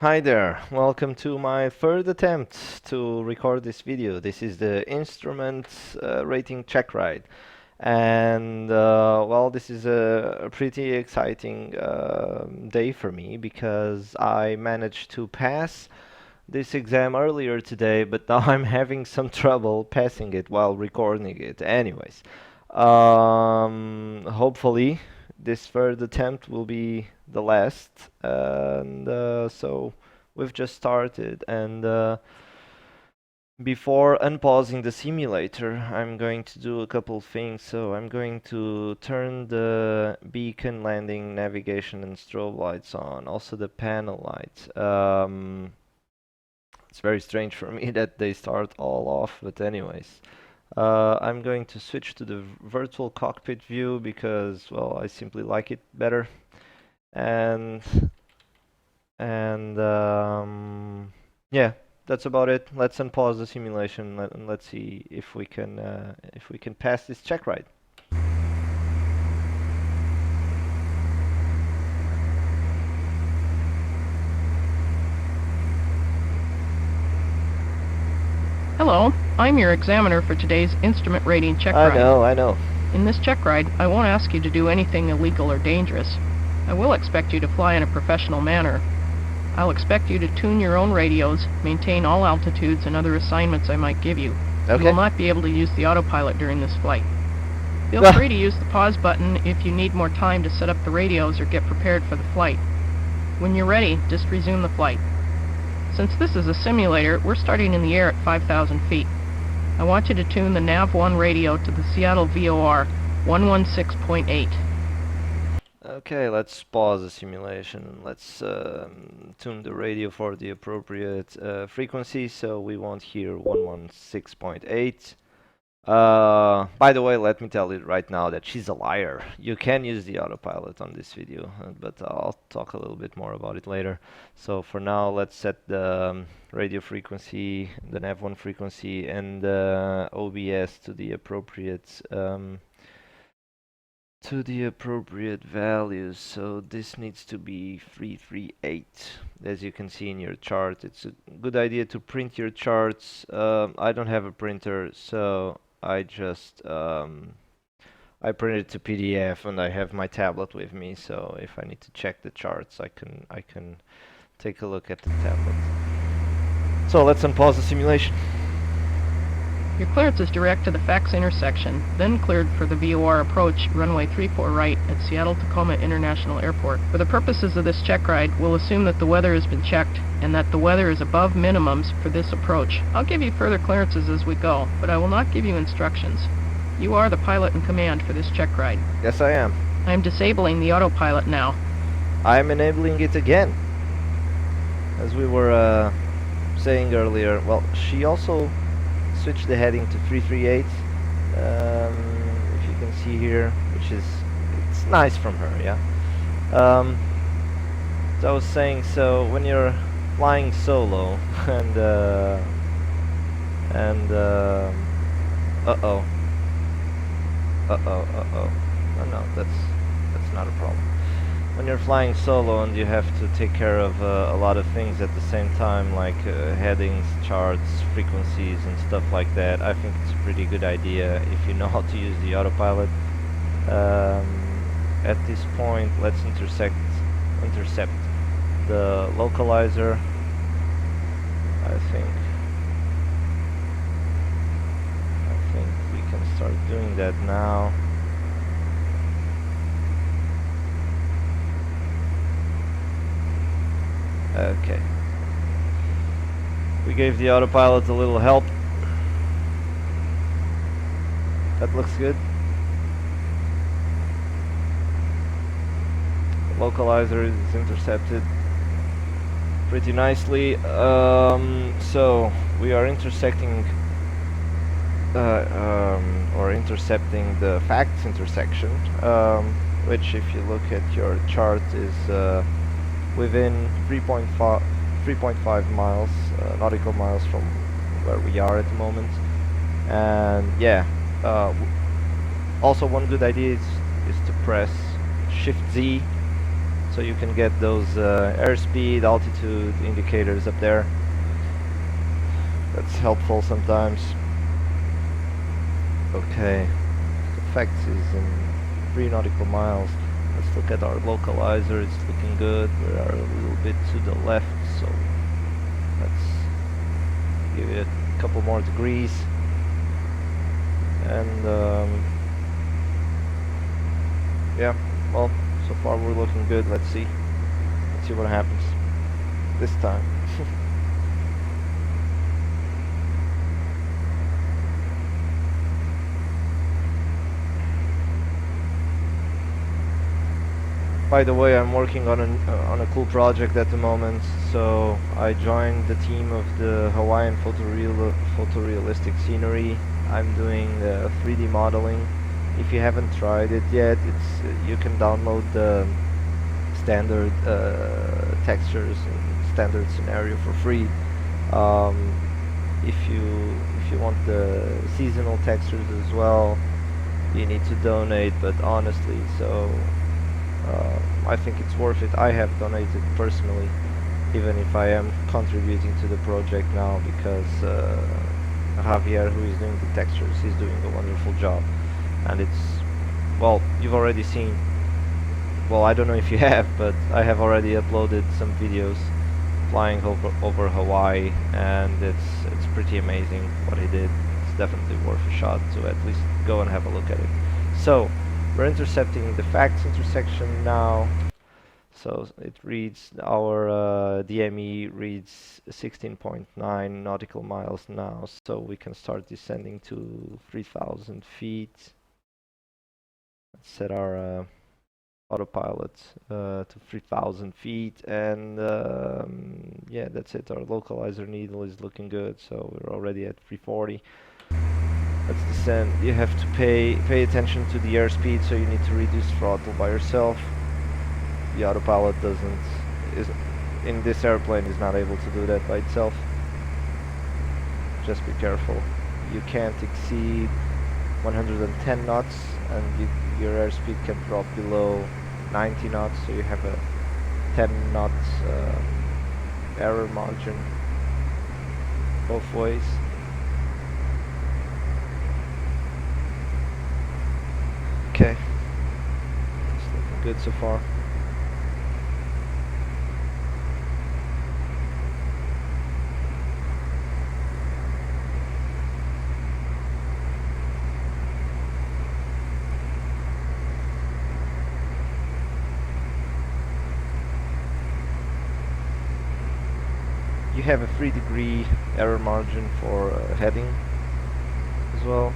Hi there, welcome to my third attempt to record this video. This is the Instrument Rating Checkride. And well, this is a pretty exciting day for me because I managed to pass this exam earlier today, but now I'm having some trouble passing it while recording it. Anyways, hopefully this third attempt will be the last. And so we've just started, and before unpausing the simulator, I'm going to do a couple things. So I'm going to turn the beacon, landing, navigation, and strobe lights on, also the panel lights. It's very strange for me that they start all off, but anyways. I'm going to switch to the virtual cockpit view because, well, I simply like it better. And yeah, that's about it. Let's unpause the simulation and let's see if we can pass this check ride. Hello, I'm your examiner for today's Instrument Rating Checkride. I know. In this checkride, I won't ask you to do anything illegal or dangerous. I will expect you to fly in a professional manner. I'll expect you to tune your own radios, maintain all altitudes, and other assignments I might give you. Okay. You will not be able to use the autopilot during this flight. Feel free to use the pause button if you need more time to set up the radios or get prepared for the flight. When you're ready, just resume the flight. Since this is a simulator, we're starting in the air at 5,000 feet. I want you to tune the Nav1 radio to the Seattle VOR 116.8. Okay, let's pause the simulation. Let's tune the radio for the appropriate frequency, so we want here 116.8. By the way, let me tell you right now that she's a liar. You can use the autopilot on this video, but I'll talk a little bit more about it later. So for now, let's set the radio frequency, the Nav1 frequency, and the OBS to the appropriate values. So this needs to be 338. As you can see in your chart, it's a good idea to print your charts. I don't have a printer, so I just I printed to PDF, and I have my tablet with me. So if I need to check the charts, I can take a look at the tablet. So let's unpause the simulation. Your clearance is direct to the FSX intersection, then cleared for the VOR approach, runway 34 right at Seattle-Tacoma International Airport. For the purposes of this check ride, we'll assume that the weather has been checked and that the weather is above minimums for this approach. I'll give you further clearances as we go, but I will not give you instructions. You are the pilot in command for this check ride. Yes, I am. I am disabling the autopilot now. I'm enabling it again. As we were saying earlier, well, she also switch the heading to 338, if you can see here, which is, it's nice from her, yeah. So I was saying, so when you're flying solo and no, that's not a problem. When you're flying solo and you have to take care of a lot of things at the same time, like headings, charts, frequencies, and stuff like that, I think it's a pretty good idea if you know how to use the autopilot. At this point, let's intercept the localizer. I think we can start doing that now. Okay. We gave the autopilot a little help. That looks good. The localizer is intercepted pretty nicely. So we are intersecting or intercepting the FSX intersection, which, if you look at your chart, is within 3.5 miles, nautical miles from where we are at the moment. And yeah, also one good idea is to press Shift Z so you can get those airspeed, altitude indicators up there. That's helpful sometimes. Okay, effects is in 3 nautical miles. Let's look at our localizer. It's looking good. We are a little bit to the left, so let's give it a couple more degrees. And yeah, well, so far we're looking good. Let's see what happens this time. By the way, I'm working on a cool project at the moment. So I joined the team of the Hawaiian photorealistic scenery. I'm doing 3D modeling. If you haven't tried it yet, you can download the standard textures and standard scenario for free. If you want the seasonal textures as well, you need to donate. But honestly, I think it's worth it. I have donated personally, even if I am contributing to the project now, because Javier, who is doing the textures, he's doing a wonderful job. And it's, well, you've already seen, well, I don't know if you have, but I have already uploaded some videos flying over Hawaii, and it's pretty amazing what he did. It's definitely worth a shot to at least go and have a look at it. So we're intercepting the facts intersection now. So it reads, our DME reads 16.9 nautical miles now, so we can start descending to 3,000 feet. Let's set our autopilot to 3,000 feet, and yeah, that's it. Our localizer needle is looking good, so we're already at 340. Let's descend. You have to pay attention to the airspeed, so you need to reduce throttle by yourself. The autopilot in this airplane is not able to do that by itself. Just be careful. You can't exceed 110 knots, and your airspeed can drop below 90 knots, so you have a 10 knots error margin both ways. Okay, it's looking good so far. You have a 3-degree error margin for heading as well.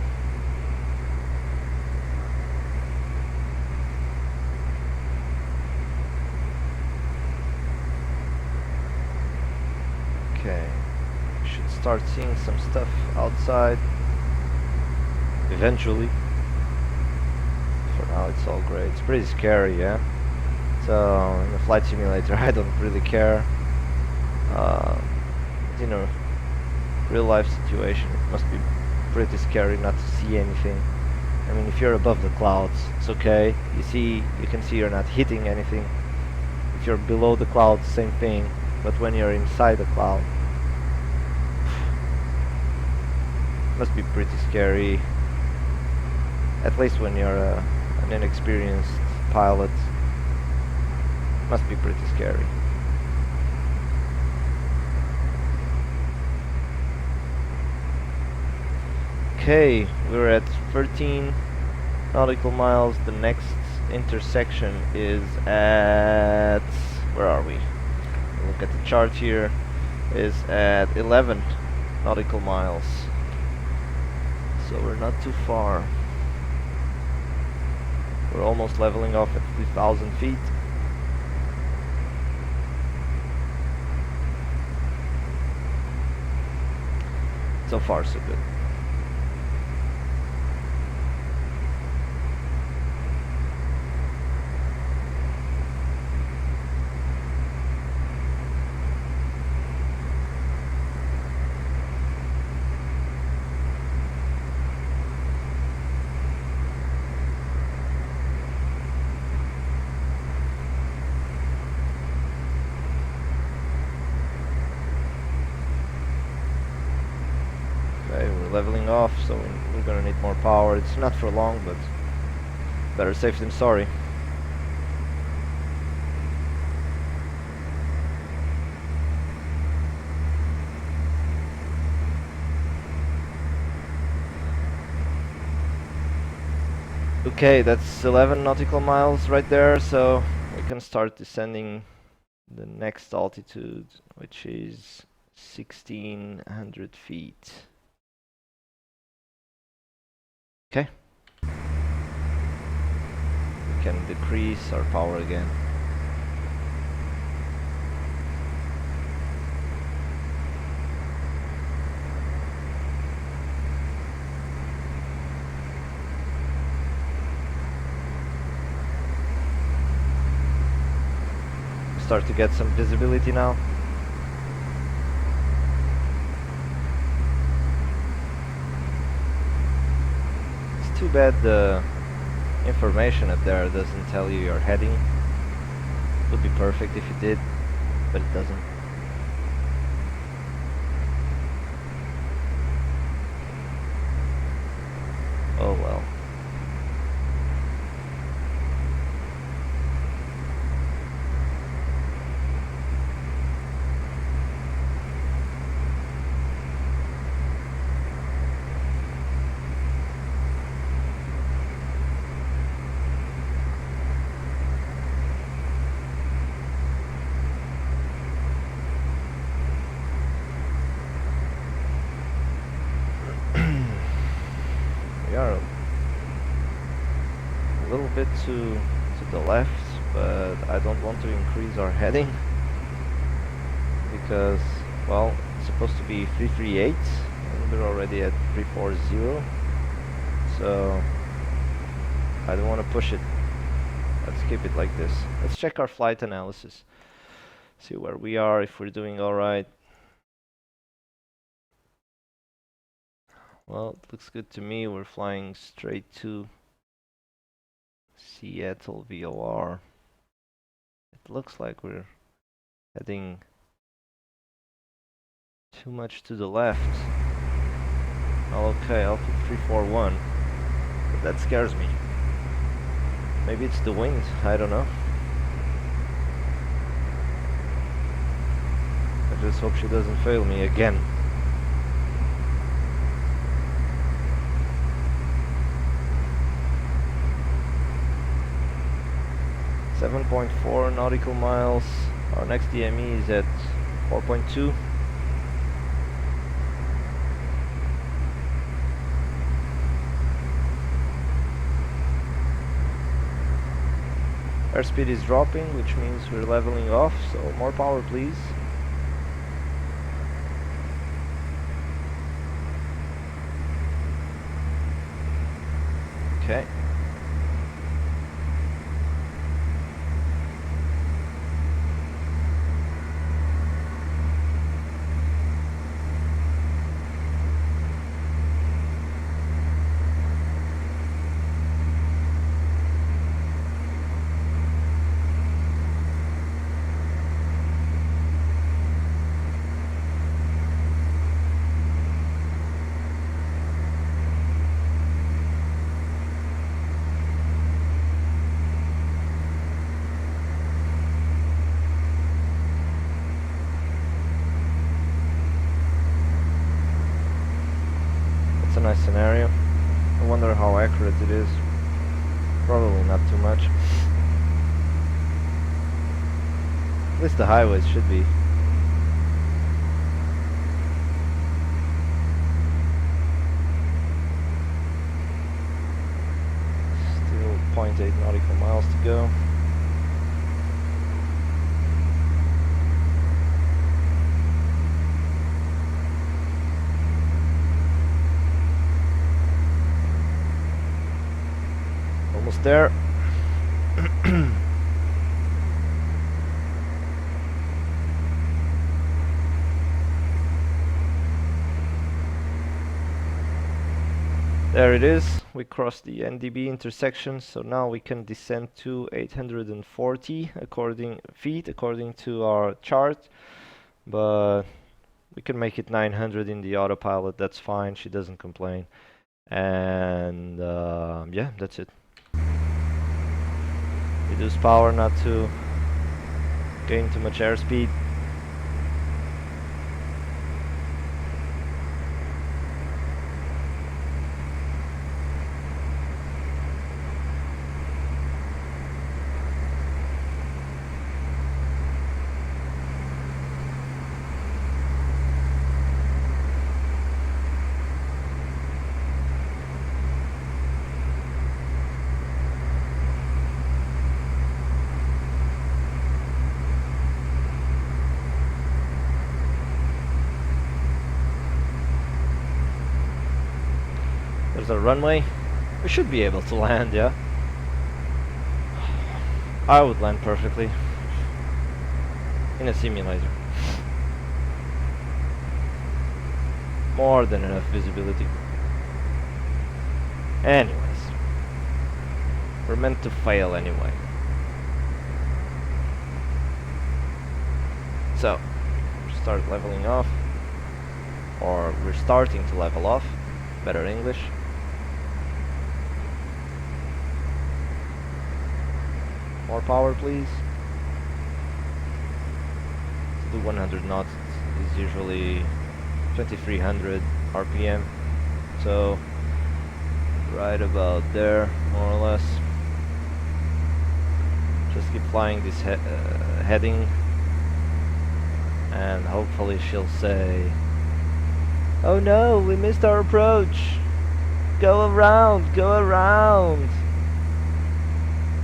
Okay, we should start seeing some stuff outside eventually. For now it's all great. It's pretty scary, yeah? So in the flight simulator I don't really care. You know, real life situation, it must be pretty scary not to see anything. I mean, if you're above the clouds, it's okay. You can see you're not hitting anything. If you're below the clouds, same thing. But when you're inside the cloud, it must be pretty scary. At least when you're an inexperienced pilot, it must be pretty scary. Okay, we're at 13 nautical miles. The next intersection is at, where are we? Look at the chart here, is at 11 nautical miles. So we're not too far. We're almost leveling off at 3,000 feet. So far, so good. leveling off, so we're gonna need more power. It's not for long, but better safe than sorry. Okay, that's 11 nautical miles right there, so we can start descending the next altitude, which is 1600 feet. Okay. We can decrease our power again. Start to get some visibility now. It's too bad the information up there doesn't tell you your heading. It would be perfect if it did, but it doesn't. Oh well. We are a little bit to the left, but I don't want to increase our heading because, well, it's supposed to be 338 and we're already at 340, so I don't want to push it. Let's keep it like this. Let's check our flight analysis, see where we are, if we're doing alright. Well, it looks good to me. We're flying straight to Seattle VOR. It looks like we're heading too much to the left. Okay, I'll put 341, but that scares me. Maybe it's the wind, I don't know. I just hope she doesn't fail me again. .4 nautical miles. Our next DME is at 4.2. Airspeed is dropping, which means we're leveling off, so more power please. Okay. That's a nice scenario. I wonder how accurate it is. Probably not too much. At least the highways should be. Still 0.8 nautical miles to go. Almost there. There it is. We crossed the NDB intersection, so now we can descend to 840 feet according to our chart, but We can make it 900 in the autopilot, that's fine, she doesn't complain. And yeah, that's it. Reduce power not to gain too much airspeed. There's a runway. We should be able to land, yeah. I would land perfectly in a simulator. More than enough visibility. Anyways, we're meant to fail anyway. So, start leveling off, or we're starting to level off. Better English. More power, please. To do 100 knots is usually 2300 RPM, so right about there, more or less. Just keep flying this heading, and hopefully she'll say, "Oh no, we missed our approach. Go around, go around."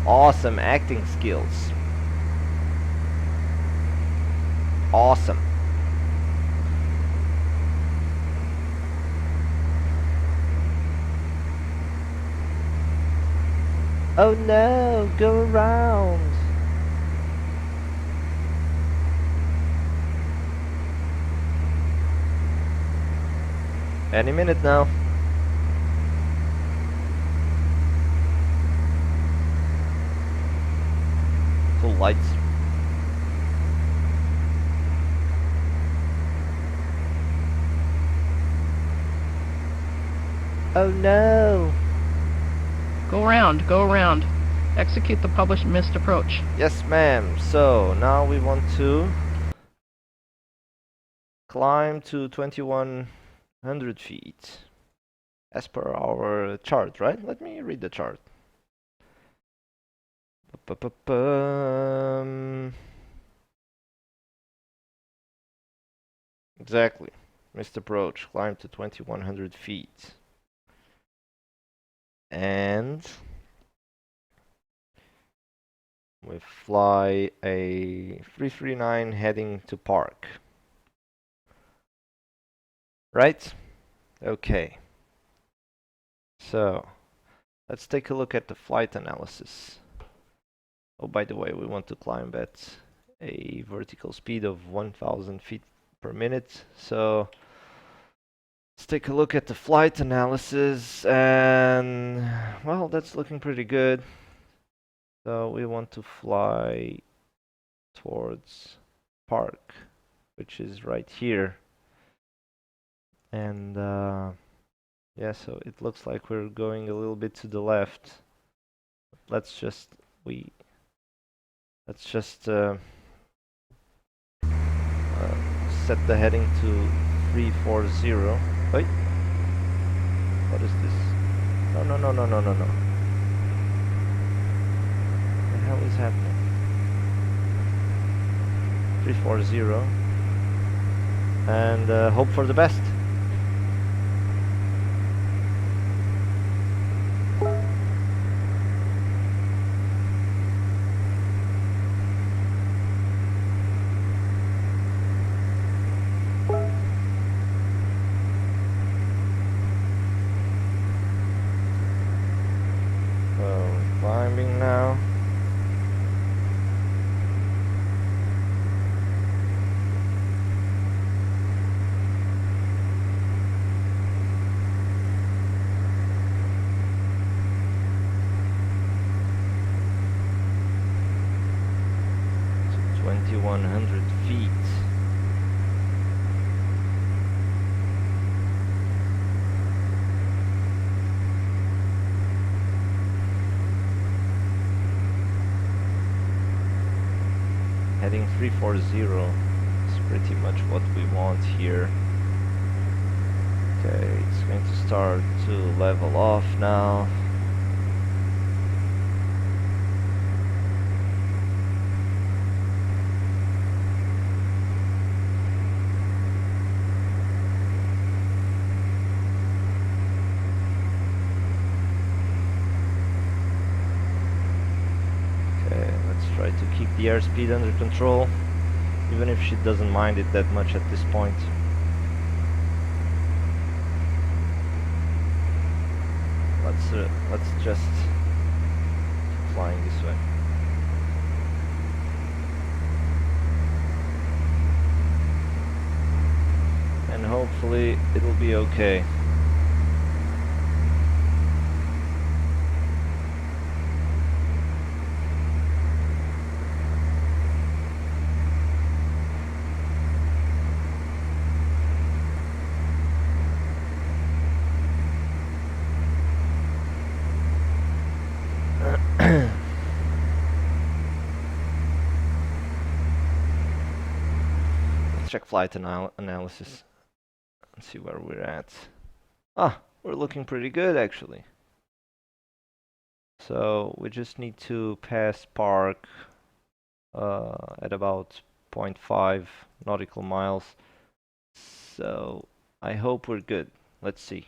Awesome acting skills. Awesome. Oh no, go around. Any minute now. Full lights. Oh no. Go around, go around. Execute the published missed approach. Yes, ma'am. So now we want to climb to 2100 feet as per our chart, right? Let me read the chart. Exactly. Missed approach. Climb to 2100 feet. And we fly a 339 heading to PARKK. Right? Okay. So, let's take a look at the flight analysis. Oh, by the way, we want to climb at a vertical speed of 1000 feet per minute. So, let's take a look at the flight analysis, and well, that's looking pretty good. So we want to fly towards PARKK, which is right here. And yeah, so it looks like we're going a little bit to the left. Let's just set the heading to 340. Wait, what is this? No, no, no, no, no, no, no. What the hell is happening? 340, and hope for the best. Climbing now. To 2100 feet. Heading 340 is pretty much what we want here. Okay, it's going to start to level off now. Okay, let's try to keep the airspeed under control, even if she doesn't mind it that much at this point. Let's just keep flying this way. And hopefully it'll be okay. Let's check flight analysis and see where we're at. Ah, we're looking pretty good actually. So we just need to pass PARKK at about 0.5 nautical miles. So I hope we're good. Let's see.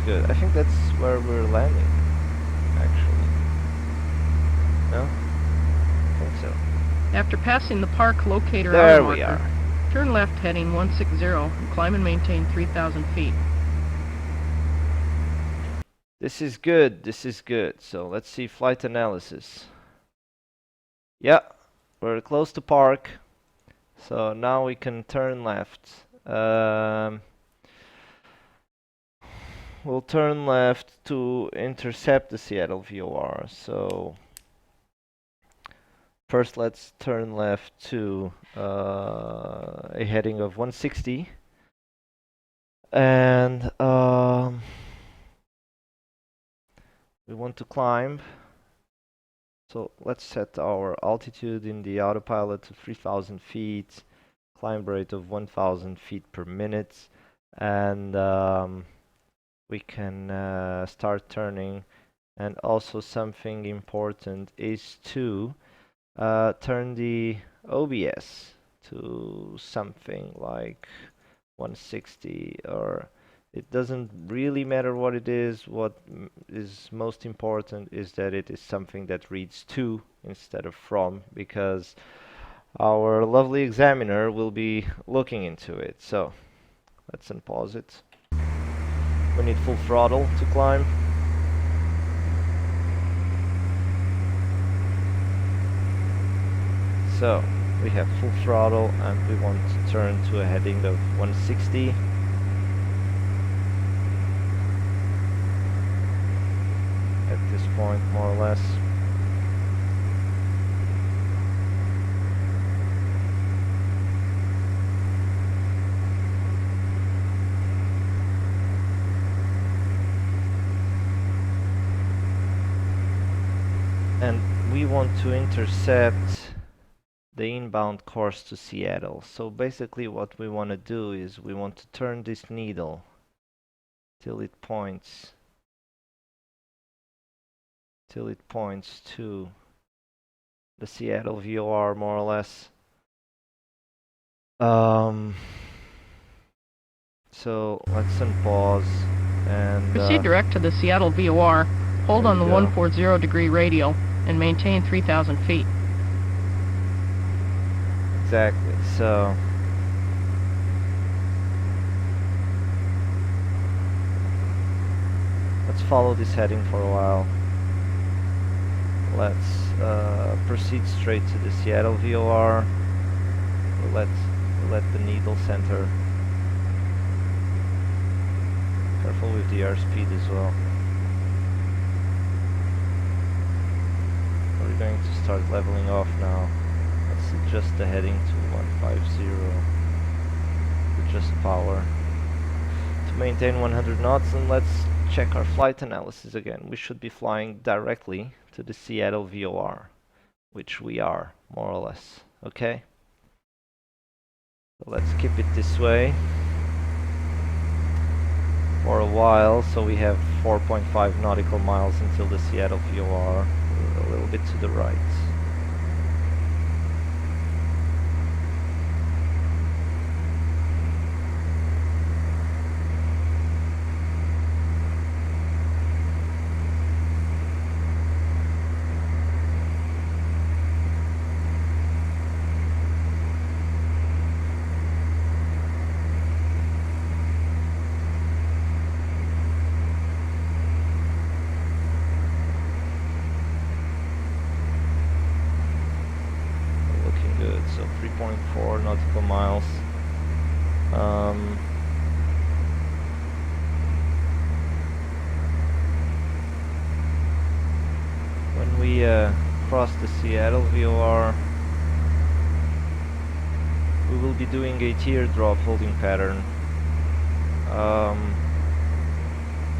Good. I think that's where we're landing, actually. No? I think so. After passing the PARKK locator There hour we marker, are. turn left heading 160 and climb and maintain 3,000 feet. This is good. This is good. So let's see flight analysis. Yeah, we're close to PARKK. So now we can turn left. We'll turn left to intercept the Seattle VOR. So first let's turn left to a heading of 160. And we want to climb. So let's set our altitude in the autopilot to 3,000 feet, climb rate of 1,000 feet per minute, and we can start turning. And also something important is to turn the OBS to something like 160, or it doesn't really matter what it is. What is most important is that it is something that reads to instead of from, because our lovely examiner will be looking into it. So let's unpause it. We need full throttle to climb. So we have full throttle and we want to turn to a heading of 160. At this point, more or less. And we want to intercept the inbound course to Seattle. So basically what we want to do is we want to turn this needle till it points to the Seattle VOR, more or less. So let's unpause and Proceed direct to the Seattle VOR, hold on the 140 degree radial, and maintain 3,000 feet. exactly. So let's follow this heading for a while. Let's proceed straight to the Seattle VOR. We'll let the needle center. Careful with the airspeed as well. We're going to start leveling off now. Let's adjust the heading to 150. Adjust power to maintain 100 knots, and let's check our flight analysis again. We should be flying directly to the Seattle VOR, which we are, more or less. Okay? So let's keep it this way for a while. So we have 4.5 nautical miles until the Seattle VOR. We're a little bit to the right. So 3.4 nautical miles. When we cross the Seattle VOR, we will be doing a teardrop holding pattern.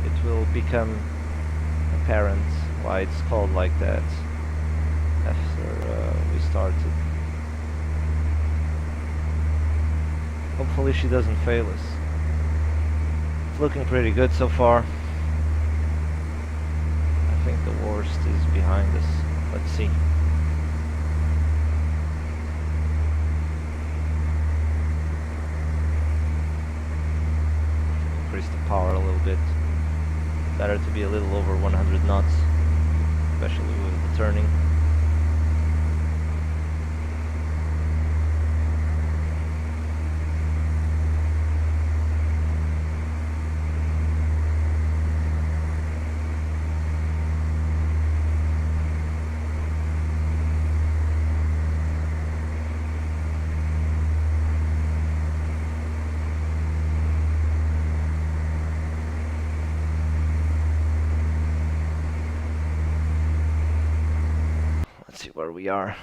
It will become apparent why it's called like that after we started. Hopefully she doesn't fail us. It's looking pretty good so far. I think the worst is behind us. Let's see. Increase the power a little bit. Better to be a little over 100 knots, especially with the turning. See where we are.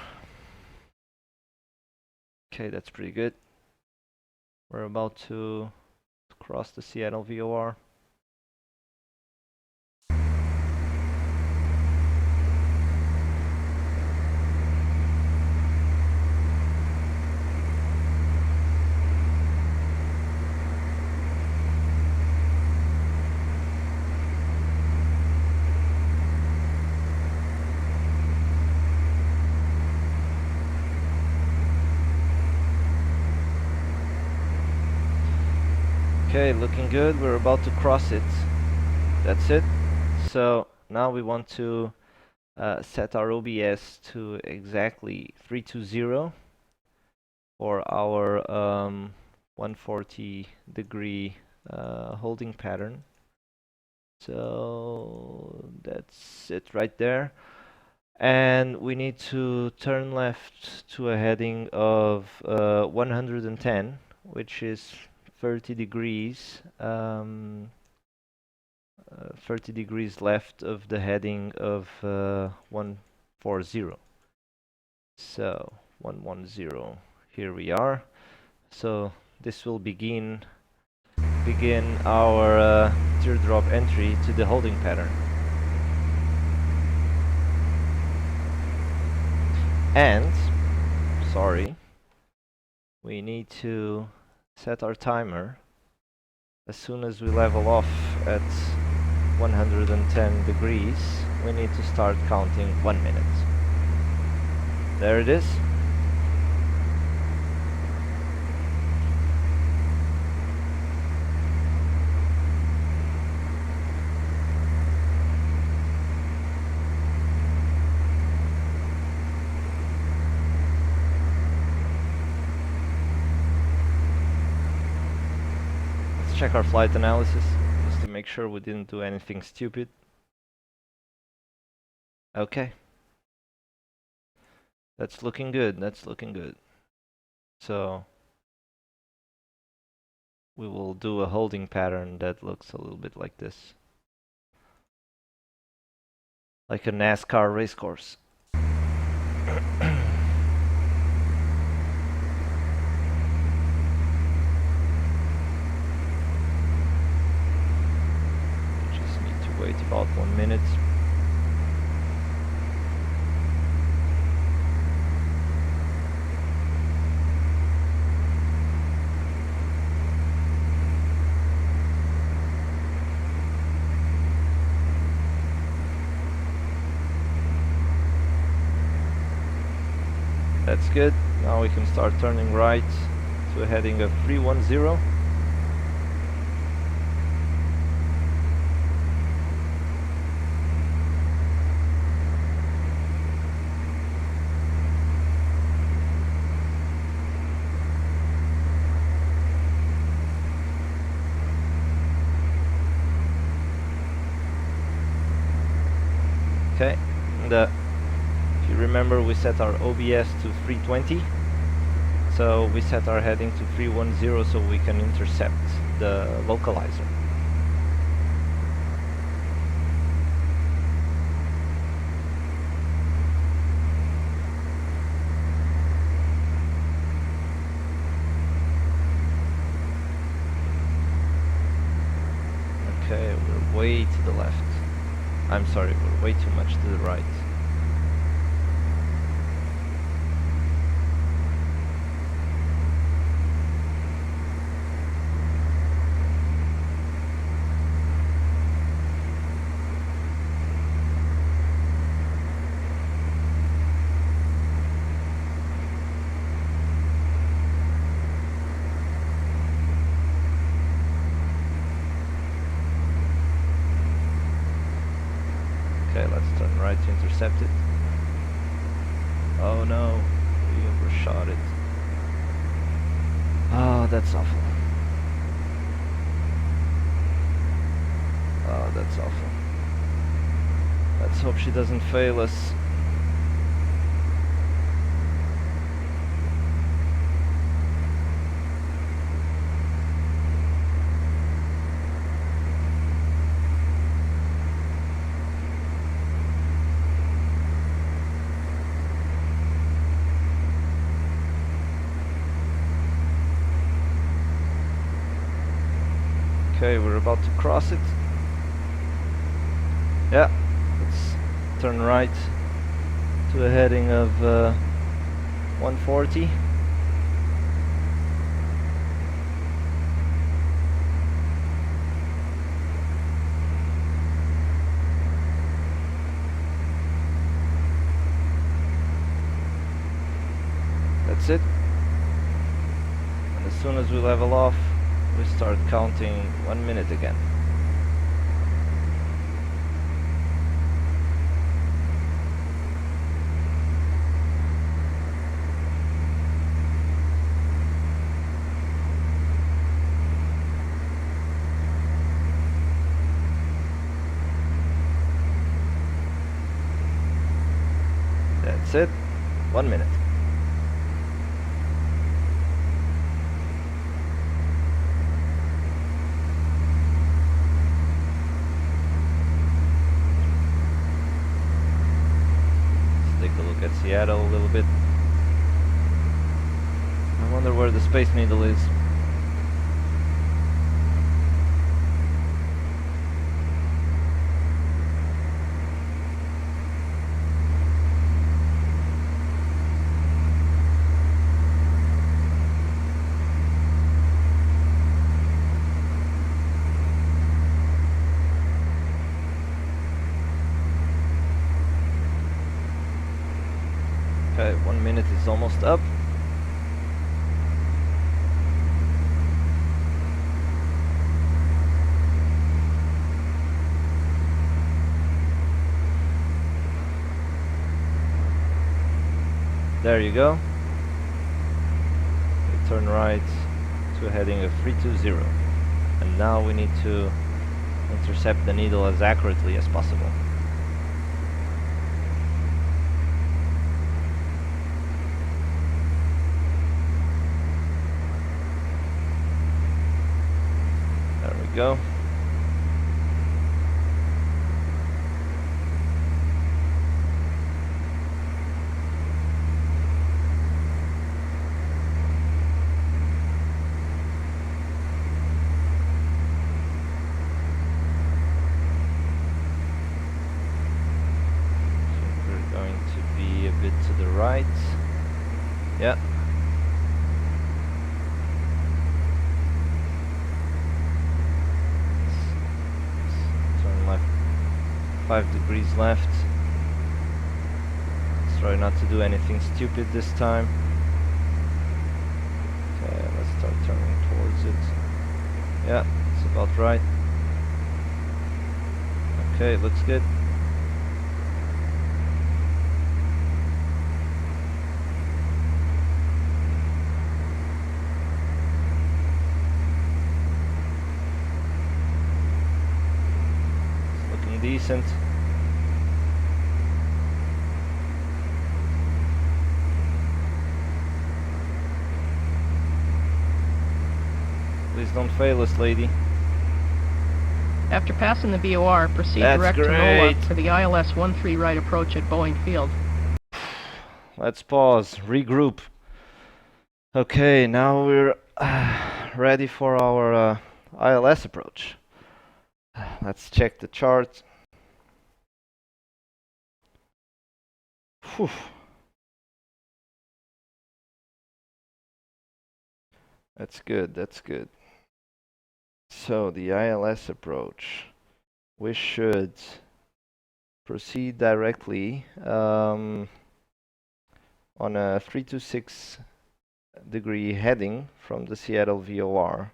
Okay, that's pretty good. We're about to cross the Seattle VOR. Okay, looking good. We're about to cross it. That's it. So now we want to set our OBS to exactly 320 for our 140 degree holding pattern. So that's it right there. And we need to turn left to a heading of 110, which is 30 degrees 30 degrees left of the heading of 140. So 110, here we are. So this will begin our teardrop entry to the holding pattern. And sorry, we need to set our timer as soon as we level off at 110 degrees. We need to start counting 1 minute. There it is. Let's check our flight analysis just to make sure we didn't do anything stupid. Okay. That's looking good. That's looking good. So we will do a holding pattern that looks a little bit like this. Like a NASCAR race course. Just need to wait about 1 minute. That's good. Now we can start turning right to a heading of 310. Okay, and if you remember, we set our OBS to 320. So we set our heading to 310 so we can intercept the localizer. Okay, we're way to the left. I'm sorry, we're way too much to the right. Okay, let's turn right to intercept it. Oh no, we overshot it. Oh, that's awful. Oh, that's awful. Let's hope she doesn't fail us. Okay, we're about to cross it. Yeah, let's turn right to a heading of 140. That's it. And as soon as we level off, we start counting 1 minute again. That's it. 1 minute. Let's take a look at Seattle a little bit. I wonder where the Space Needle is. Okay, 1 minute is almost up. There you go. We turn right to a heading of 320. And now we need to intercept the needle as accurately as possible. go. We're going to be a bit to the right. Yeah. Turn left 5 degrees left. Let's try not to do anything stupid this time. Okay, let's start turning towards it. Yeah, it's about right. Okay, looks good. It's looking decent. Please don't fail us, lady. After passing the VOR, proceed That's direct to NOLA great. for the ILS 13 right approach at Boeing Field. Let's pause, regroup. Okay, now we're ready for our ILS approach. Let's check the chart. Whew. That's good, that's good. So the ILS approach, we should proceed directly on a 326 degree heading from the Seattle VOR.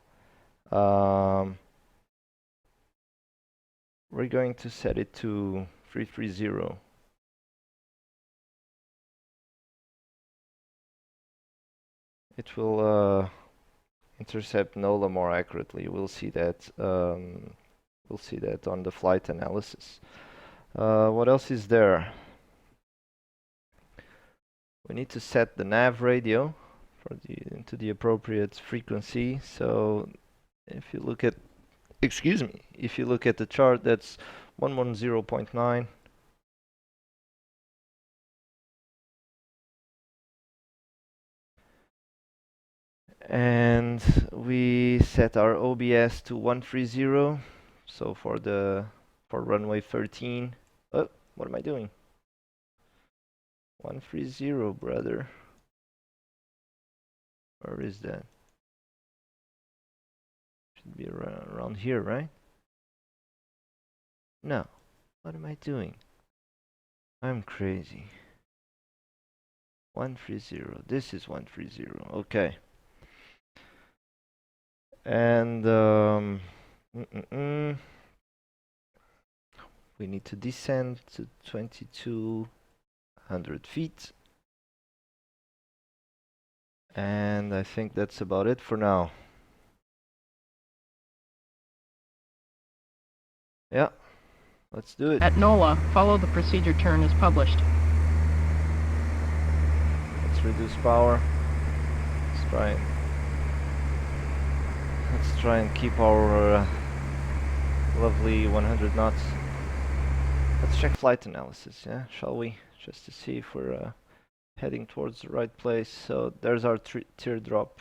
We're going to set it to 330. It will intercept NOLA more accurately. We'll see that. We'll see that on the flight analysis. What else is there? We need to set the nav radio to the appropriate frequency. So if you look at, excuse me, if you look at the chart, that's 110.9. And we set our OBS to 130. So for runway 13. Oh, what am I doing? 130, brother. Where is that? Should be around here, right? No. What am I doing? I'm crazy. 130. This is 130. Okay. And we need to descend to 2200 feet. And I think that's about it for now. Yeah, let's do it. At NOLA, follow the procedure turn as published. Let's reduce power. Let's try and keep our lovely 100 knots. Let's check flight analysis, yeah, shall we? Just to see if we're heading towards the right place. So there's our teardrop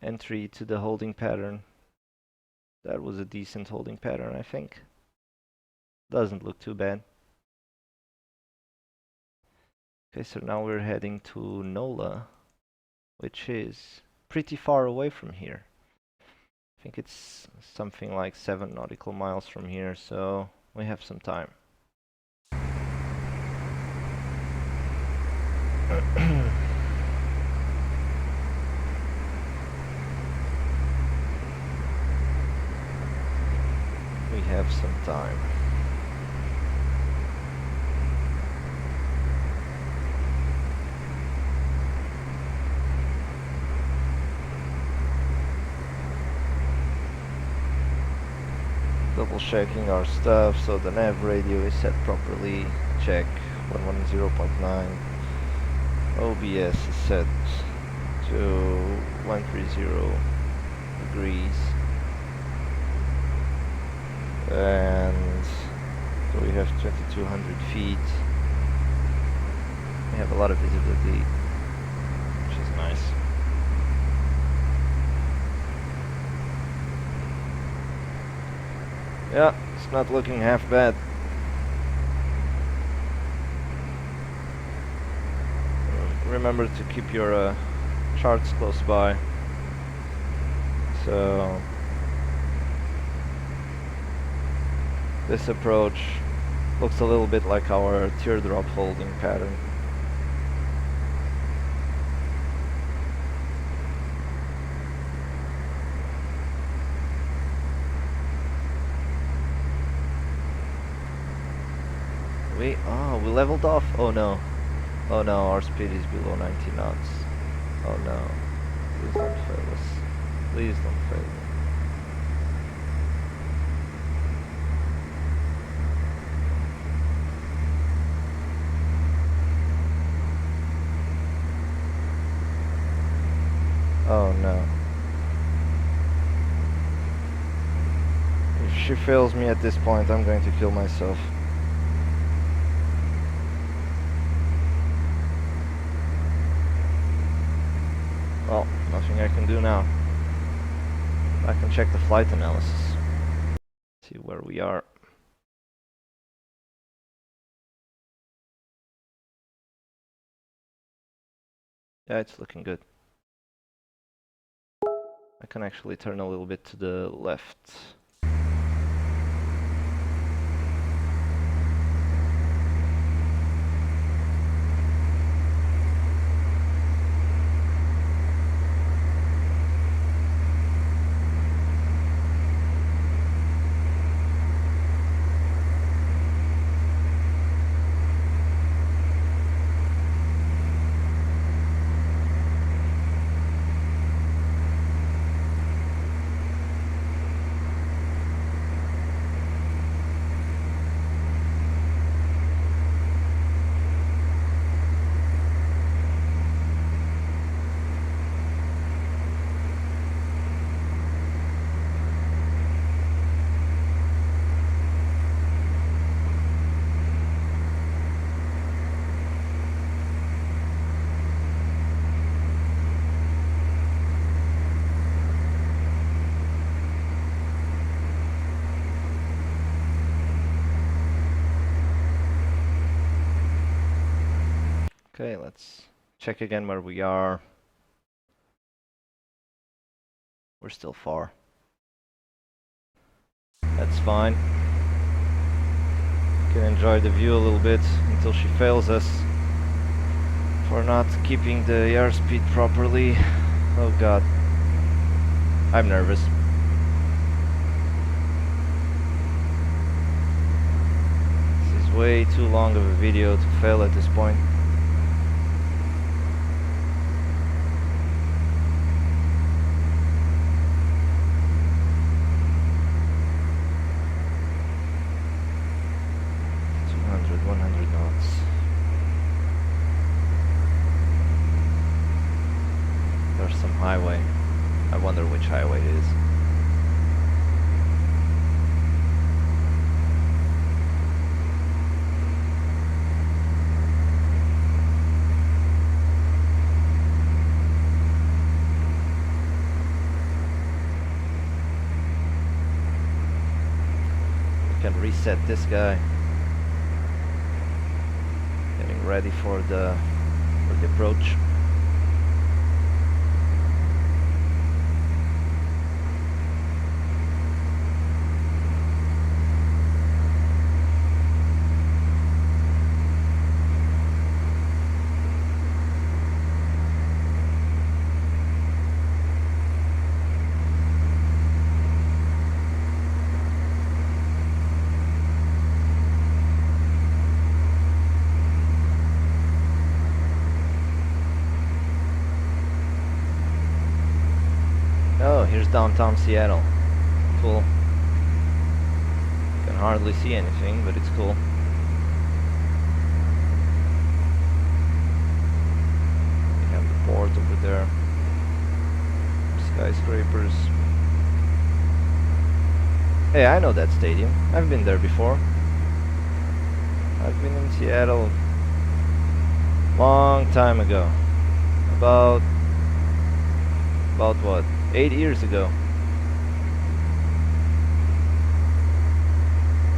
entry to the holding pattern. That was a decent holding pattern, I think. Doesn't look too bad. Okay, so now we're heading to NOLA, which is pretty far away from here. I think it's something like 7 nautical miles from here, so we have some time. We have some time. Double checking our stuff, so the nav radio is set properly. Check 110.9. OBS is set to 130 degrees. have 2200 feet. We have a lot of visibility, which is nice. Yeah, it's not looking half bad. Remember to keep your charts close by. So this approach looks a little bit like our teardrop holding pattern. We leveled off. Oh no. Oh no, our speed is below 90 knots. Oh no. Please don't fail us. Please don't fail me. Oh no. If she fails me at this point, I'm going to kill myself. Well, nothing I can do now. I can check the flight analysis. See where we are. Yeah, it's looking good. I can actually turn a little bit to the left. Okay, let's check again where we are. We're still far. That's fine. We can enjoy the view a little bit until she fails us for not keeping the airspeed properly. Oh god. I'm nervous. This is way too long of a video to fail at this point. Highway. I wonder which highway it is. We can reset this guy. Getting ready for the approach. Oh, here's downtown Seattle. Cool. Can hardly see anything, but it's cool. We have the port over there. Skyscrapers. Hey, I know that stadium. I've been there before. I've been in Seattle long time ago. About what? 8 years ago.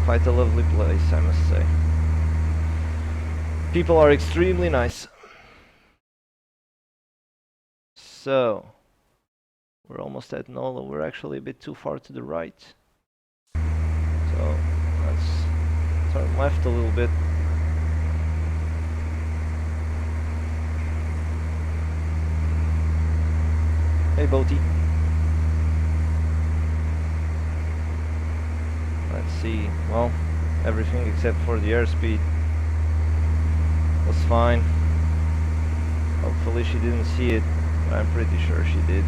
Quite a lovely place, I must say. People are extremely nice. So, we're almost at NOLA. We're actually a bit too far to the right. So, let's turn left a little bit. Hey, Boaty. Let's see. Well, everything except for the airspeed was fine. Hopefully she didn't see it, but I'm pretty sure she did.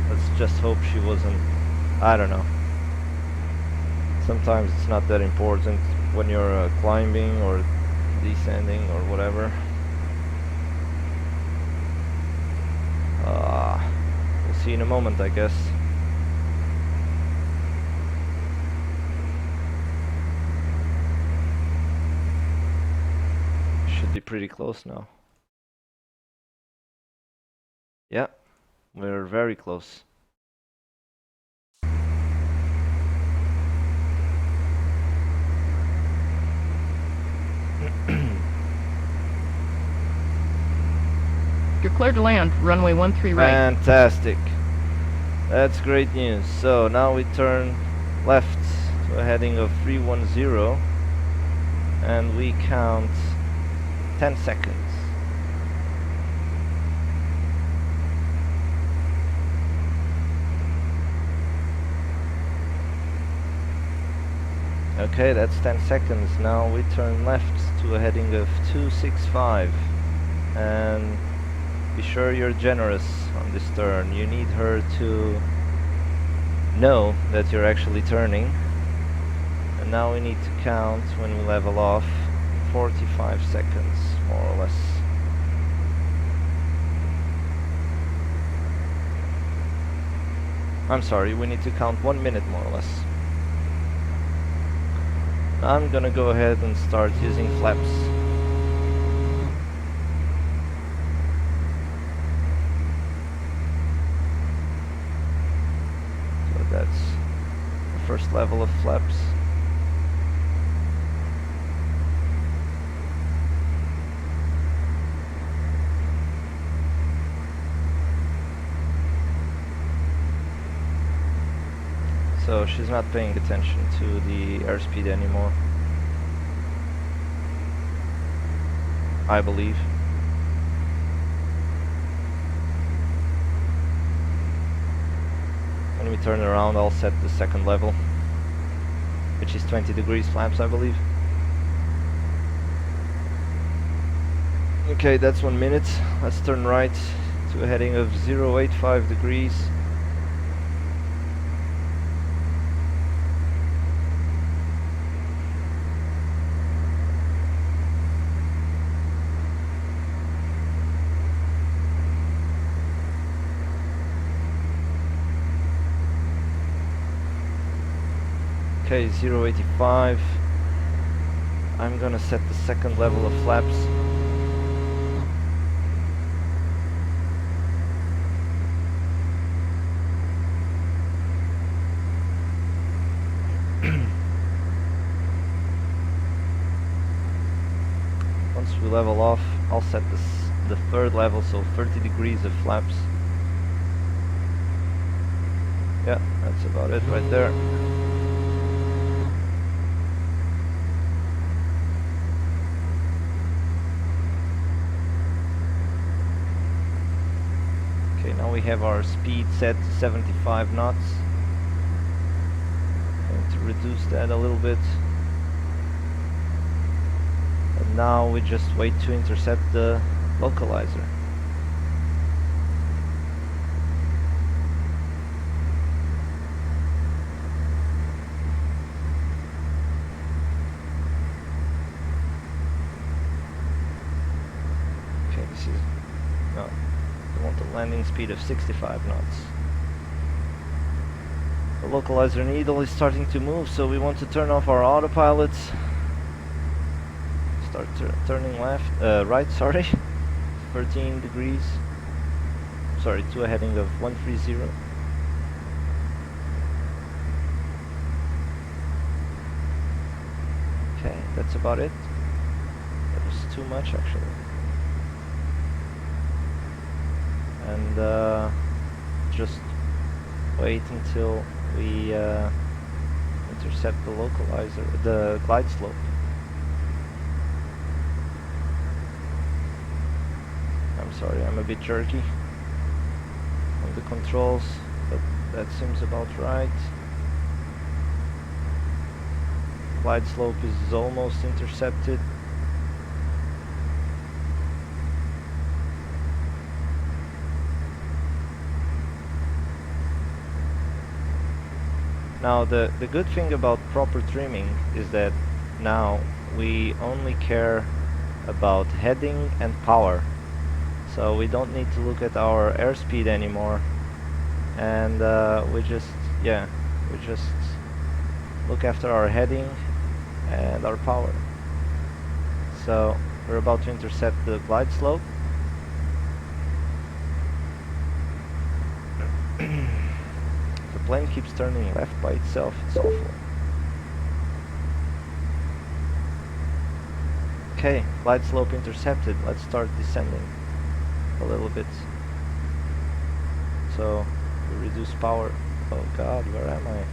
Let's just hope she wasn't... I don't know. Sometimes it's not that important when you're climbing or descending or whatever. We'll see in a moment, I guess. Should be pretty close now. Yeah, we're very close. You're cleared to land, runway 13 right. Fantastic. That's great news. So now we turn left to a heading of 310 and we count 10 seconds. Okay, that's 10 seconds. Now we turn left to a heading of 265 and be sure you're generous on this turn. You need her to know that you're actually turning. And now we need to count, when we level off, 45 seconds, more or less. I'm sorry, we need to count 1 minute, more or less. I'm gonna go ahead and start using flaps. That's the first level of flaps. So she's not paying attention to the airspeed anymore, I believe. When we turn around, I'll set the second level, which is 20 degrees flaps, I believe. Okay, that's 1 minute. Let's turn right to a heading of 085 degrees. Okay, 085. I'm gonna set the second level of flaps. Once we level off, I'll set the third level, so 30 degrees of flaps. Yeah, that's about it right there. Now we have our speed set to 75 knots. Going to reduce that a little bit. And now we just wait to intercept the localizer. Okay, this is... no. I want a landing speed of 65 knots. The localizer needle is starting to move, so we want to turn off our autopilot. Start turning left, right, sorry. 13 degrees. Sorry, to a heading of 130. Okay, that's about it. That was too much actually. And just wait until we intercept the localizer, the glide slope. I'm sorry, I'm a bit jerky on the controls, but that seems about right. Glide slope is almost intercepted. Now the good thing about proper trimming is that now we only care about heading and power. So we don't need to look at our airspeed anymore, and we just look after our heading and our power. So we're about to intercept the glide slope. The plane keeps turning left by itself, it's awful. Okay, glide slope intercepted, let's start descending a little bit. So we reduce power. Oh god, where am I?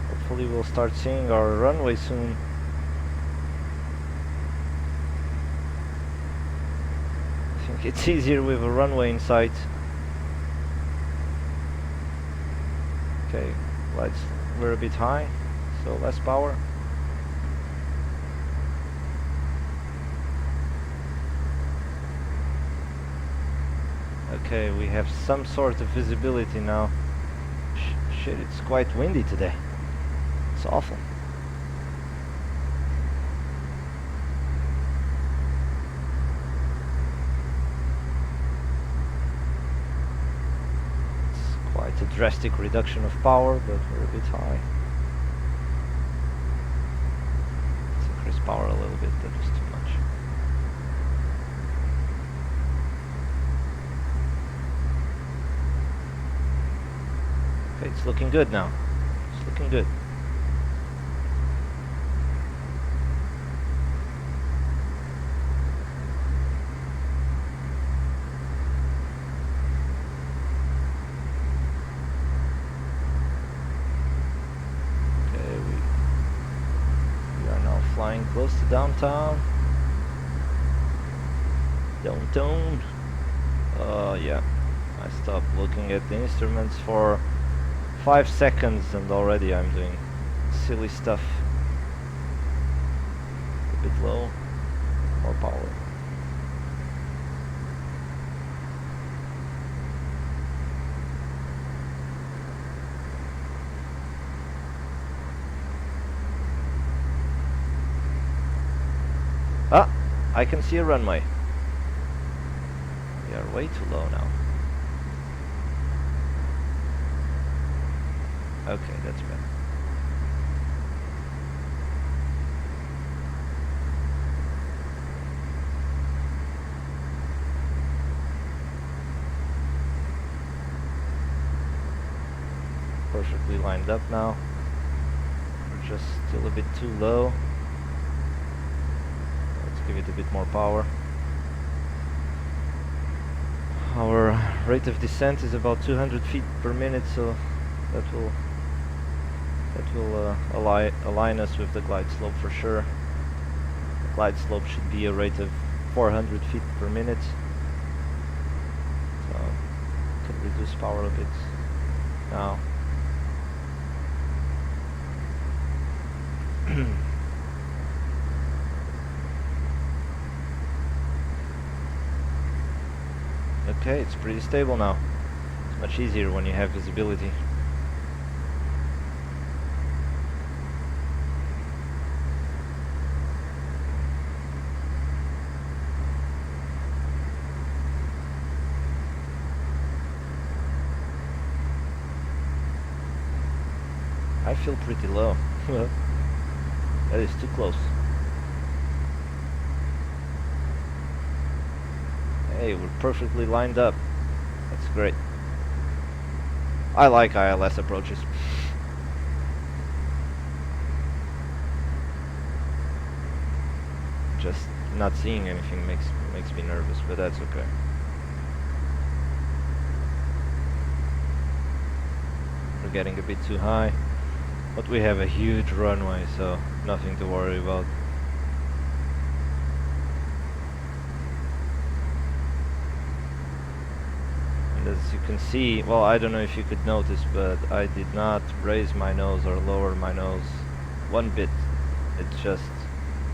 Hopefully we'll start seeing our runway soon. I think it's easier with a runway in sight. Okay, we're a bit high, so less power. Okay, we have some sort of visibility now. Shit, it's quite windy today. It's awful. It's quite a drastic reduction of power, but we're a bit high. Let's increase power a little bit, that was too much. Okay, it's looking good now. It's looking good. Flying close to downtown. Downtown. Yeah. I stopped looking at the instruments for 5 seconds and already I'm doing silly stuff. A bit low. More power. Ah, I can see a runway. We are way too low now. Okay, that's better. Perfectly lined up now. We're just still a bit too low. Give it a bit more power. Our rate of descent is about 200 feet per minute, so that will align us with the glide slope for sure. The glide slope should be a rate of 400 feet per minute, so can reduce power a bit now. Okay, it's pretty stable now. It's much easier when you have visibility. I feel pretty low. That is too close. Hey, we're perfectly lined up. That's great. I like ILS approaches. Just not seeing anything makes me nervous, but that's okay. We're getting a bit too high, but we have a huge runway, so nothing to worry about. And as you can see, well, I don't know if you could notice, but I did not raise my nose or lower my nose one bit. It's just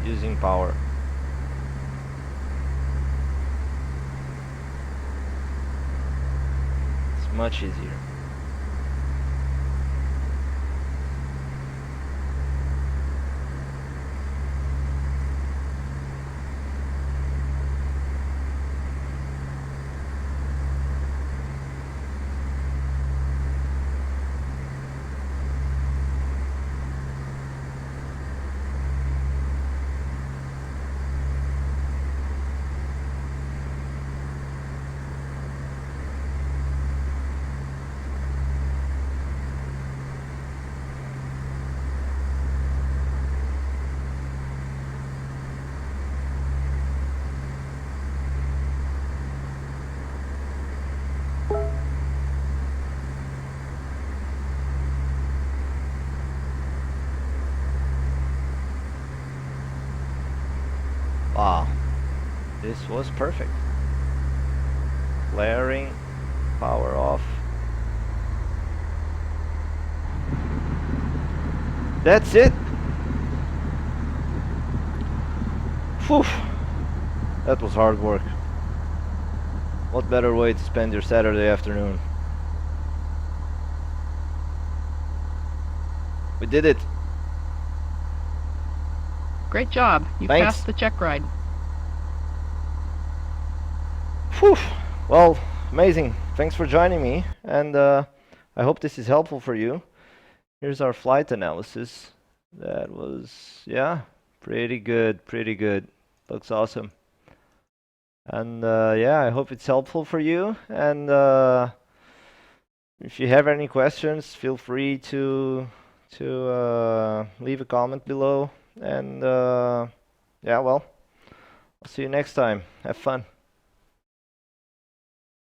using power. It's much easier. Wow, this was perfect. Flaring, power off. That's it. Phew, that was hard work. What better way to spend your Saturday afternoon? We did it. Great job. You Thanks. passed the check ride. Whew. Well, amazing. Thanks for joining me, and I hope this is helpful for you. Here's our flight analysis. That was, yeah, pretty good, pretty good. Looks awesome. And yeah, I hope it's helpful for you. And if you have any questions, feel free to leave a comment below. And yeah, well, I'll see you next time. Have fun.